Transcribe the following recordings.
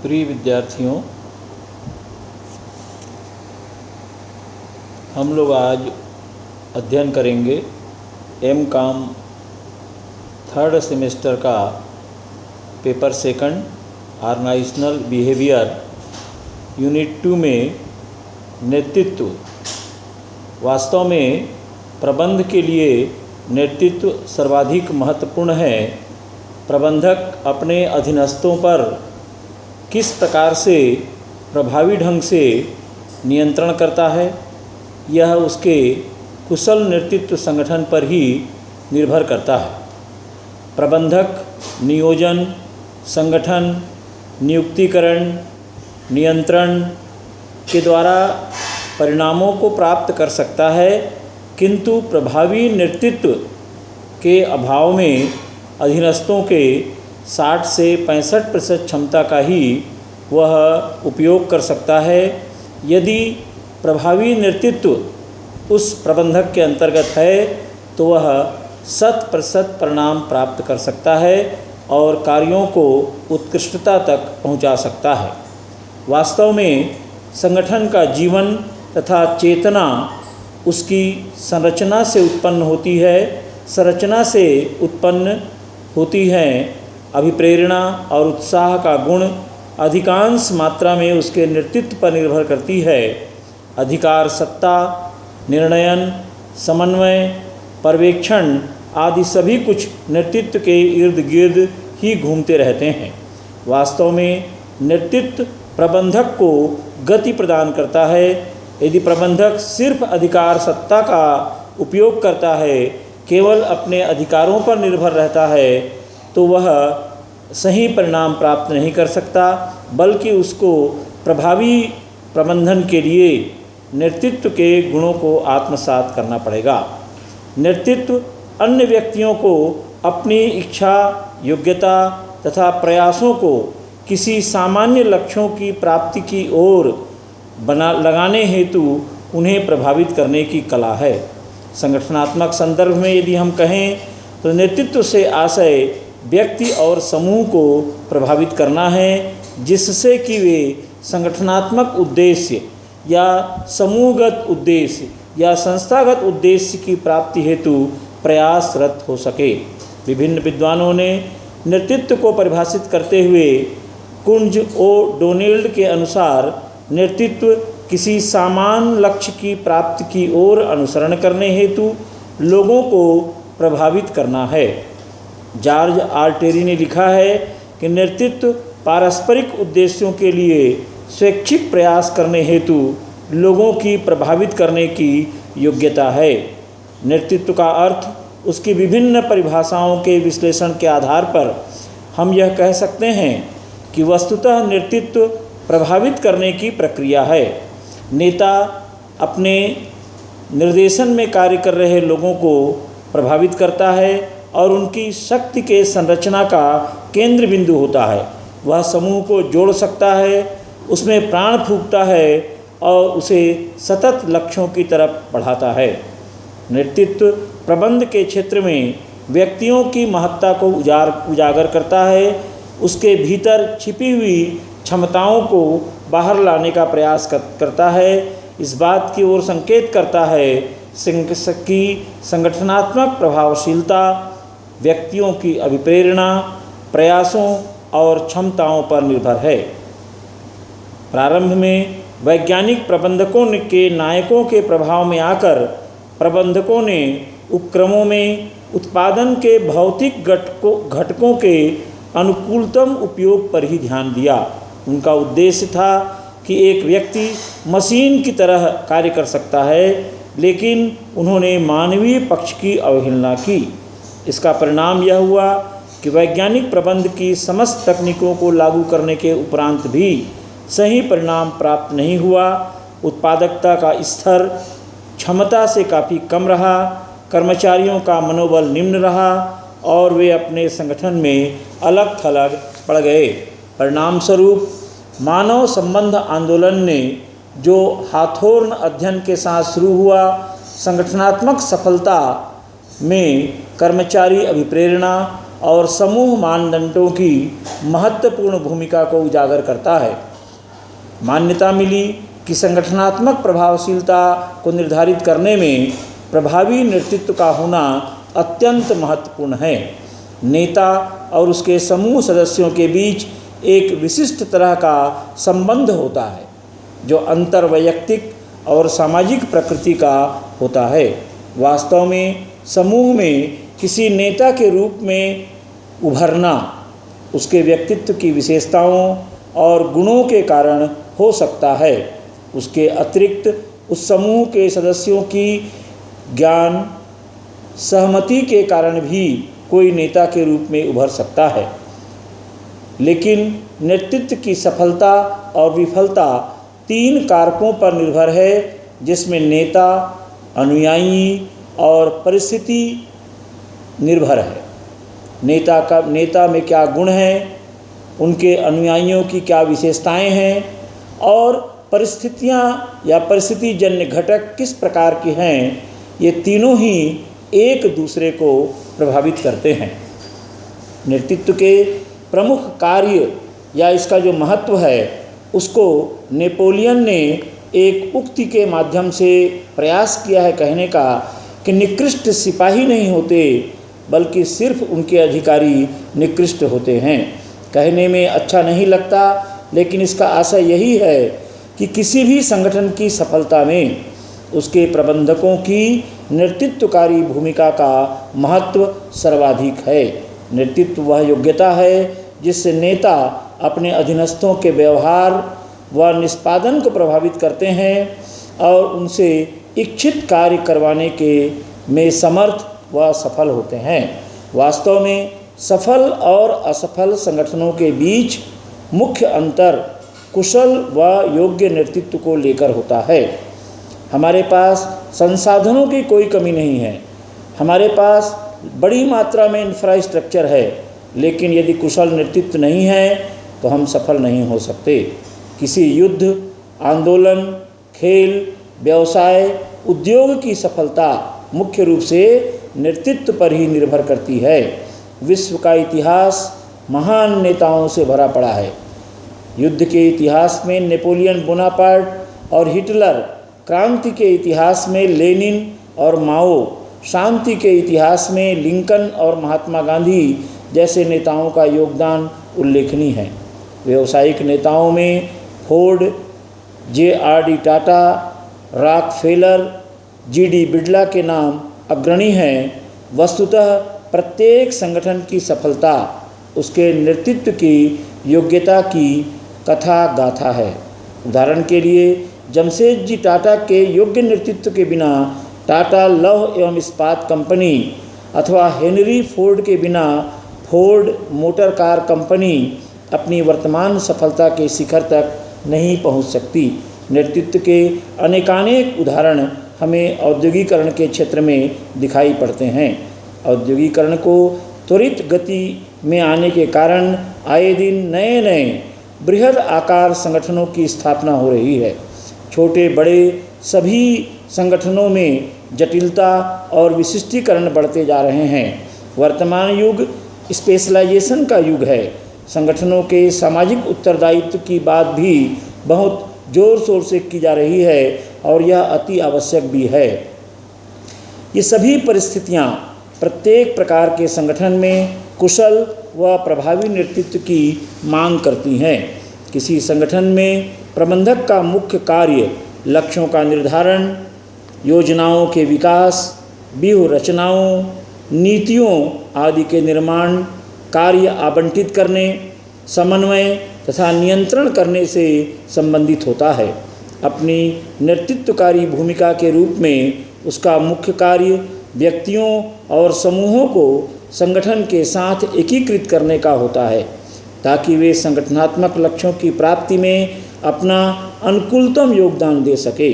प्रिय विद्यार्थियों, हम लोग आज अध्ययन करेंगे एम.कॉम थर्ड सेमेस्टर का paper second organisational behaviour unit 2 में नेतृत्व। वास्तव में प्रबंध के लिए नेतृत्व सर्वाधिक महत्वपूर्ण है। प्रबंधक अपने अधीनस्थों पर किस प्रकार से प्रभावी ढंग से नियंत्रण करता है, यह उसके कुशल नेतृत्व संगठन पर ही निर्भर करता है। प्रबंधक नियोजन, संगठन, नियुक्तिकरण, नियंत्रण के द्वारा परिणामों को प्राप्त कर सकता है, किंतु प्रभावी नेतृत्व के अभाव में अधीनस्थों के 60 से 65% क्षमता का ही वह उपयोग कर सकता है। यदि प्रभावी नेतृत्व उस प्रबंधक के अंतर्गत है तो वह 100% परिणाम प्राप्त कर सकता है और कार्यों को उत्कृष्टता तक पहुंचा सकता है। वास्तव में संगठन का जीवन तथा चेतना उसकी संरचना से उत्पन्न होती है। संरचना से उत्पन्न होती है अभिप्रेरणा और उत्साह का गुण अधिकांश मात्रा में उसके नेतृत्व पर निर्भर करती है। अधिकार, सत्ता, निर्णयन, समन्वय, पर्यवेक्षण आदि सभी कुछ नेतृत्व के इर्द गिर्द ही घूमते रहते हैं। वास्तव में नेतृत्व प्रबंधक को गति प्रदान करता है। यदि प्रबंधक सिर्फ अधिकार सत्ता का उपयोग करता है, केवल अपने अधिकारों पर निर्भर रहता है, तो वह सही परिणाम प्राप्त नहीं कर सकता, बल्कि उसको प्रभावी प्रबंधन के लिए नेतृत्व के गुणों को आत्मसात करना पड़ेगा। नेतृत्व अन्य व्यक्तियों को अपनी इच्छा, योग्यता तथा प्रयासों को किसी सामान्य लक्ष्यों की प्राप्ति की ओर लगाने हेतु उन्हें प्रभावित करने की कला है। संगठनात्मक संदर्भ में यदि हम कहें तो नेतृत्व से आशय व्यक्ति और समूह को प्रभावित करना है, जिससे कि वे संगठनात्मक उद्देश्य या समूहगत उद्देश्य या संस्थागत उद्देश्य की प्राप्ति हेतु प्रयासरत हो सके। विभिन्न विद्वानों ने नेतृत्व को परिभाषित करते हुए कुंज ओ डोनेल्ड के अनुसार नेतृत्व किसी समान लक्ष्य की प्राप्ति की ओर अनुसरण करने हेतु लोगों को प्रभावित करना है। जॉर्ज आर टेरी ने लिखा है कि नेतृत्व पारस्परिक उद्देश्यों के लिए स्वैच्छिक प्रयास करने हेतु लोगों की प्रभावित करने की योग्यता है। नेतृत्व का अर्थ उसकी विभिन्न परिभाषाओं के विश्लेषण के आधार पर हम यह कह सकते हैं कि वस्तुतः नेतृत्व प्रभावित करने की प्रक्रिया है। नेता अपने निर्देशन में कार्य कर रहे लोगों को प्रभावित करता है और उनकी शक्ति के संरचना का केंद्र बिंदु होता है। वह समूह को जोड़ सकता है, उसमें प्राण फूंकता है और उसे सतत लक्ष्यों की तरफ बढ़ाता है। नेतृत्व प्रबंध के क्षेत्र में व्यक्तियों की महत्ता को उजागर करता है, उसके भीतर छिपी हुई क्षमताओं को बाहर लाने का प्रयास करता है। इस बात की ओर संकेत करता है कि संगठनात्मक प्रभावशीलता व्यक्तियों की अभिप्रेरणा, प्रयासों और क्षमताओं पर निर्भर है। प्रारंभ में वैज्ञानिक प्रबंधकों के नायकों के प्रभाव में आकर प्रबंधकों ने उपक्रमों में उत्पादन के भौतिक घटकों के अनुकूलतम उपयोग पर ही ध्यान दिया। उनका उद्देश्य था कि एक व्यक्ति मशीन की तरह कार्य कर सकता है, लेकिन उन्होंने मानवीय पक्ष की अवहेलना की। इसका परिणाम यह हुआ कि वैज्ञानिक प्रबंध की समस्त तकनीकों को लागू करने के उपरांत भी सही परिणाम प्राप्त नहीं हुआ। उत्पादकता का स्तर क्षमता से काफ़ी कम रहा, कर्मचारियों का मनोबल निम्न रहा और वे अपने संगठन में अलग थलग पड़ गए। परिणाम स्वरूप मानव संबंध आंदोलन ने, जो हाथोर्न अध्ययन के साथ शुरू हुआ, संगठनात्मक सफलता में कर्मचारी अभिप्रेरणा और समूह मानदंडों की महत्वपूर्ण भूमिका को उजागर करता है। मान्यता मिली कि संगठनात्मक प्रभावशीलता को निर्धारित करने में प्रभावी नेतृत्व का होना अत्यंत महत्वपूर्ण है। नेता और उसके समूह सदस्यों के बीच एक विशिष्ट तरह का संबंध होता है जो अंतर्वैयक्तिक और सामाजिक प्रकृति का होता है। वास्तव में समूह में किसी नेता के रूप में उभरना उसके व्यक्तित्व की विशेषताओं और गुणों के कारण हो सकता है। उसके अतिरिक्त उस समूह के सदस्यों की ज्ञान सहमति के कारण भी कोई नेता के रूप में उभर सकता है। लेकिन नेतृत्व की सफलता और विफलता 3 कारकों पर निर्भर है, जिसमें नेता, अनुयायी और परिस्थिति निर्भर है। नेता में क्या गुण हैं, उनके अनुयायियों की क्या विशेषताएं हैं और परिस्थितियां या परिस्थितिजन्य घटक किस प्रकार के हैं, ये तीनों ही एक दूसरे को प्रभावित करते हैं। नेतृत्व के प्रमुख कार्य या इसका जो महत्व है उसको नेपोलियन ने एक उक्ति के माध्यम से प्रयास किया है कहने का कि निकृष्ट सिपाही नहीं होते बल्कि सिर्फ उनके अधिकारी निकृष्ट होते हैं। कहने में अच्छा नहीं लगता, लेकिन इसका आशय यही है कि किसी भी संगठन की सफलता में उसके प्रबंधकों की नेतृत्वकारी भूमिका का महत्व सर्वाधिक है। नेतृत्व वह योग्यता है जिससे नेता अपने अधीनस्थों के व्यवहार व निष्पादन को प्रभावित करते हैं और उनसे इच्छित कार्य करवाने के में समर्थ व सफल होते हैं। वास्तव में सफल और असफल संगठनों के बीच मुख्य अंतर कुशल व योग्य नेतृत्व को लेकर होता है। हमारे पास संसाधनों की कोई कमी नहीं है, हमारे पास बड़ी मात्रा में इंफ्रास्ट्रक्चर है, लेकिन यदि कुशल नेतृत्व नहीं है तो हम सफल नहीं हो सकते। किसी युद्ध, आंदोलन, खेल, व्यवसाय, उद्योग की सफलता मुख्य रूप से नेतृत्व पर ही निर्भर करती है। विश्व का इतिहास महान नेताओं से भरा पड़ा है। युद्ध के इतिहास में नेपोलियन बोनापार्ट और हिटलर, क्रांति के इतिहास में लेनिन और माओ, शांति के इतिहास में लिंकन और महात्मा गांधी जैसे नेताओं का योगदान उल्लेखनीय है। व्यावसायिक नेताओं में Ford, JRD Tata, Rockefeller, GD Birla के नाम अग्रणी हैं। वस्तुतः प्रत्येक संगठन की सफलता उसके नेतृत्व की योग्यता की कथा गाथा है। उदाहरण के लिए जमशेदजी टाटा के योग्य नेतृत्व के बिना टाटा लौह एवं इस्पात कंपनी अथवा हेनरी फोर्ड के बिना फोर्ड मोटर कार कंपनी अपनी वर्तमान सफलता के शिखर तक नहीं पहुंच सकती। नेतृत्व के अनेकानेक उदाहरण हमें औद्योगिकरण के क्षेत्र में दिखाई पड़ते हैं। औद्योगिकरण को त्वरित गति में आने के कारण आए दिन नए नए बृहद आकार संगठनों की स्थापना हो रही है। छोटे बड़े सभी संगठनों में जटिलता और विशिष्टीकरण बढ़ते जा रहे हैं। वर्तमान युग स्पेशलाइजेशन का युग है। संगठनों के सामाजिक उत्तरदायित्व की बात भी बहुत जोर शोर से की जा रही है और यह अति आवश्यक भी है। ये सभी परिस्थितियाँ प्रत्येक प्रकार के संगठन में कुशल व प्रभावी नेतृत्व की मांग करती हैं। किसी संगठन में प्रबंधक का मुख्य कार्य लक्ष्यों का निर्धारण, योजनाओं के विकास, व्यूह रचनाओं, नीतियों आदि के निर्माण, कार्य आवंटित करने, समन्वय तथा नियंत्रण करने से संबंधित होता है। अपनी नेतृत्वकारी भूमिका के रूप में उसका मुख्य कार्य व्यक्तियों और समूहों को संगठन के साथ एकीकृत करने का होता है ताकि वे संगठनात्मक लक्ष्यों की प्राप्ति में अपना अनुकूलतम योगदान दे सके।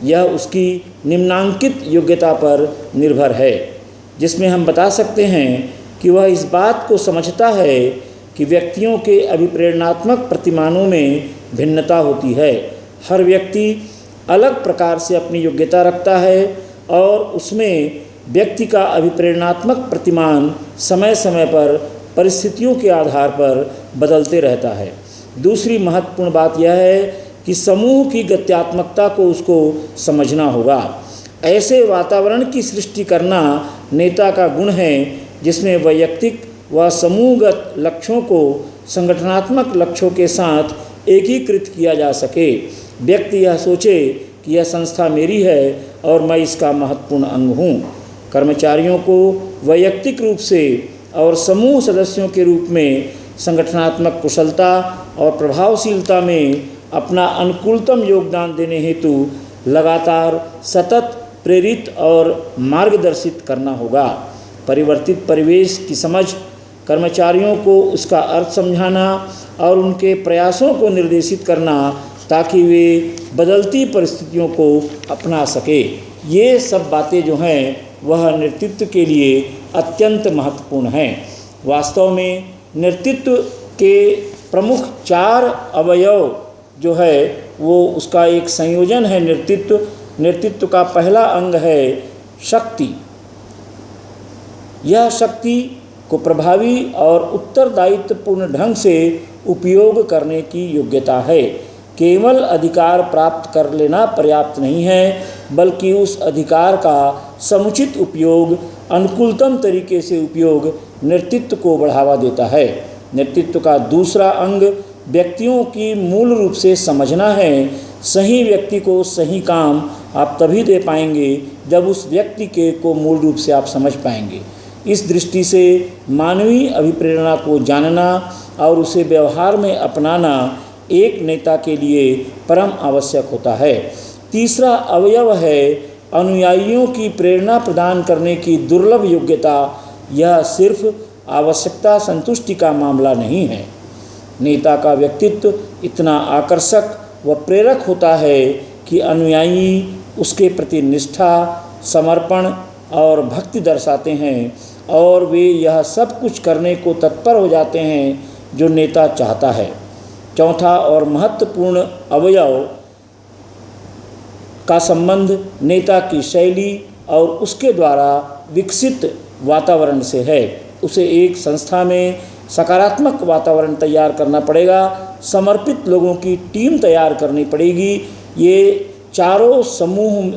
यह उसकी निम्नांकित योग्यता पर निर्भर है, जिसमें हम बता सकते हैं कि वह इस बात को समझता है कि व्यक्तियों के अभिप्रेरणात्मक प्रतिमानों में भिन्नता होती है। हर व्यक्ति अलग प्रकार से अपनी योग्यता रखता है और उसमें व्यक्ति का अभिप्रेरणात्मक प्रतिमान समय समय पर परिस्थितियों के आधार पर बदलते रहता है। दूसरी महत्वपूर्ण बात यह है कि समूह की गत्यात्मकता को उसको समझना होगा। ऐसे वातावरण की सृष्टि करना नेता का गुण है जिसमें वैयक्तिक व समूहगत लक्ष्यों को संगठनात्मक लक्ष्यों के साथ एकीकृत किया जा सके। व्यक्ति यह सोचे कि यह संस्था मेरी है और मैं इसका महत्वपूर्ण अंग हूँ। कर्मचारियों को वैयक्तिक रूप से और समूह सदस्यों के रूप में संगठनात्मक कुशलता और प्रभावशीलता में अपना अनुकूलतम योगदान देने हेतु लगातार सतत प्रेरित और मार्गदर्शित करना होगा। परिवर्तित परिवेश की समझ कर्मचारियों को उसका अर्थ समझाना और उनके प्रयासों को निर्देशित करना ताकि वे बदलती परिस्थितियों को अपना सके। ये सब बातें जो हैं वह नेतृत्व के लिए अत्यंत महत्वपूर्ण हैं। वास्तव में नेतृत्व के प्रमुख 4 अवयव जो है वो उसका एक संयोजन है। नेतृत्व का पहला अंग है शक्ति। यह शक्ति को प्रभावी और उत्तरदायित्वपूर्ण ढंग से उपयोग करने की योग्यता है। केवल अधिकार प्राप्त कर लेना पर्याप्त नहीं है, बल्कि उस अधिकार का समुचित उपयोग, अनुकूलतम तरीके से उपयोग नेतृत्व को बढ़ावा देता है। नेतृत्व का दूसरा अंग व्यक्तियों की मूल रूप से समझना है। सही व्यक्ति को सही काम आप तभी दे पाएंगे जब उस व्यक्ति को मूल रूप से आप समझ पाएंगे। इस दृष्टि से मानवीय अभिप्रेरणा को जानना और उसे व्यवहार में अपनाना एक नेता के लिए परम आवश्यक होता है। तीसरा अवयव है अनुयायियों की प्रेरणा प्रदान करने की दुर्लभ योग्यता। यह सिर्फ आवश्यकता संतुष्टि का मामला नहीं है। नेता का व्यक्तित्व इतना आकर्षक व प्रेरक होता है कि अनुयायी उसके प्रति निष्ठा, समर्पण और भक्ति दर्शाते हैं और वे यह सब कुछ करने को तत्पर हो जाते हैं जो नेता चाहता है। चौथा और महत्वपूर्ण अवयव का संबंध नेता की शैली और उसके द्वारा विकसित वातावरण से है। उसे एक संस्था में सकारात्मक वातावरण तैयार करना पड़ेगा, समर्पित लोगों की टीम तैयार करनी पड़ेगी। ये चारों समूह,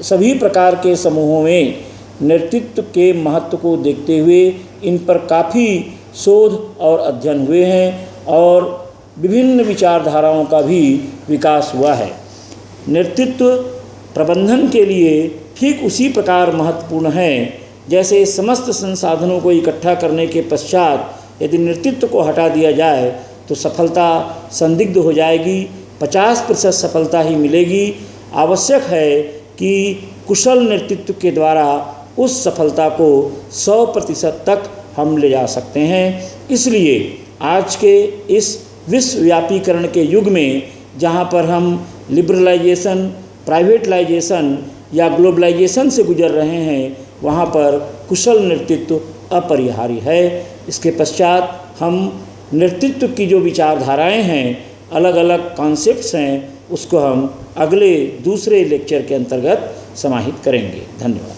सभी प्रकार के समूहों में नेतृत्व के महत्व को देखते हुए इन पर काफ़ी शोध और अध्ययन हुए हैं और विभिन्न विचारधाराओं का भी विकास हुआ है। नेतृत्व प्रबंधन के लिए ठीक उसी प्रकार महत्वपूर्ण है जैसे समस्त संसाधनों को इकट्ठा करने के पश्चात यदि नेतृत्व को हटा दिया जाए तो सफलता संदिग्ध हो जाएगी, 50% सफलता ही मिलेगी। आवश्यक है कि कुशल नेतृत्व के द्वारा उस सफलता को 100% तक हम ले जा सकते हैं। इसलिए आज के इस विश्वव्यापीकरण के युग में जहाँ पर हम लिबरलाइजेशन, प्राइवेटलाइजेशन या ग्लोबलाइजेशन से गुजर रहे हैं, वहाँ पर कुशल नेतृत्व अपरिहार्य है। इसके पश्चात हम नेतृत्व की जो विचारधाराएं हैं, अलग अलग कॉन्सेप्ट्स हैं, उसको हम अगले दूसरे लेक्चर के अंतर्गत समाहित करेंगे। धन्यवाद।